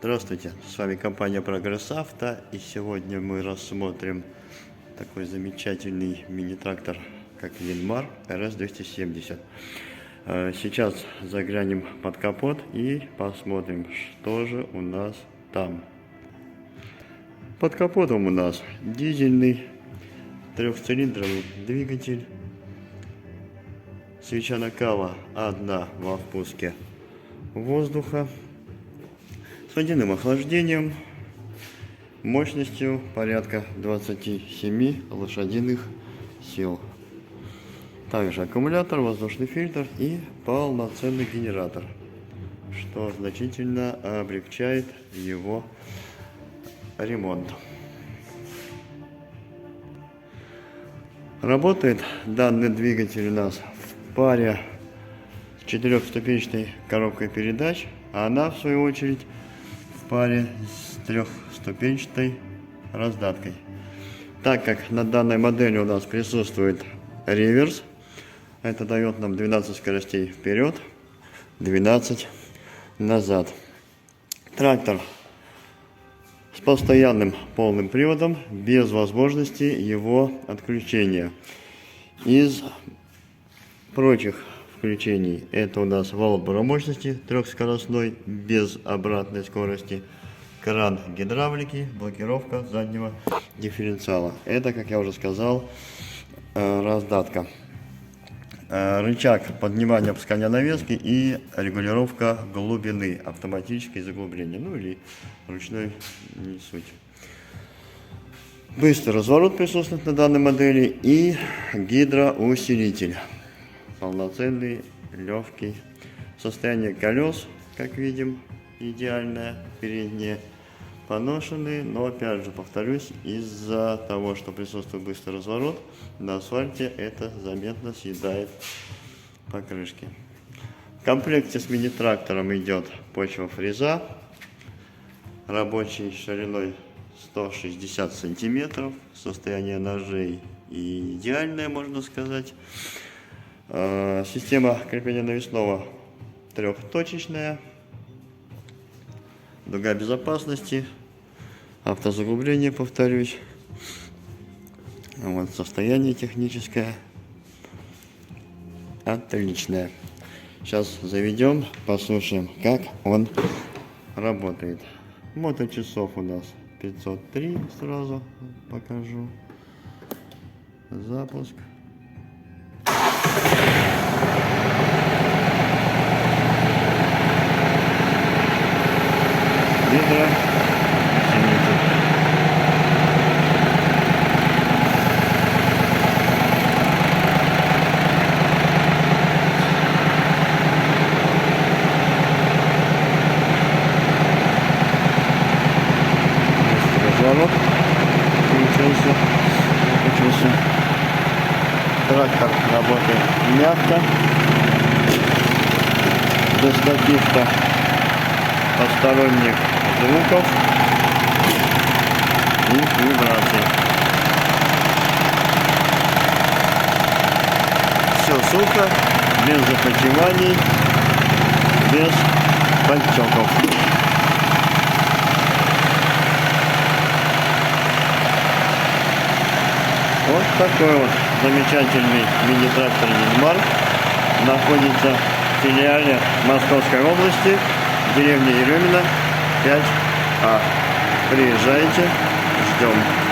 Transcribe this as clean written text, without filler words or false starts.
Здравствуйте, с вами компания Прогресс Авто, и сегодня мы рассмотрим такой замечательный мини-трактор, как Линмар РС-270. Сейчас заглянем под капот и посмотрим, что же у нас там. Под капотом у нас дизельный трехцилиндровый двигатель, свеча накала одна во впуске воздуха, с водяным охлаждением, мощностью порядка 27 лошадиных сил. Также аккумулятор, воздушный фильтр и полноценный генератор, что значительно облегчает его ремонт. Работает данный двигатель у нас в паре с четырехступенчатой коробкой передач, а она в свою очередь в паре с трехступенчатой раздаткой. Так как на данной модели у нас присутствует реверс, это дает нам 12 скоростей вперед, 12 назад. Трактор с постоянным полным приводом, без возможности его отключения. Из прочих включений это у нас вал отбора мощности трехскоростной, без обратной скорости, кран гидравлики, блокировка заднего дифференциала. Это, как я уже сказал, раздатка. Рычаг поднимания опускания навески и регулировка глубины, автоматическое заглубление, ну или ручной, не суть. Быстрый разворот присутствует на данной модели и гидроусилитель. Полноценный, легкий. Состояние колес, как видим, идеальное. Передние поношенные, но опять же повторюсь, из-за того, что присутствует быстрый разворот, на асфальте это заметно съедает покрышки. В комплекте с мини-трактором идет почва-фреза, рабочей шириной 160 сантиметров, состояние ножей идеальное, можно сказать. Система крепления навесного трехточечная, дуга безопасности, автозаглубление, повторюсь. Вот состояние техническое отличное. Сейчас заведем, послушаем, как он работает. Моточасов у нас 503, сразу покажу. Запуск. Разворот включился. Трактор работает мягко, без каких-то посторонних звуков и вибраций. Все сухо, без запотеваний, без подтеков. Вот такой вот замечательный мини-трактор Линмар находится в филиале Московской области, деревня Еремина, 5А. Приезжайте, ждем.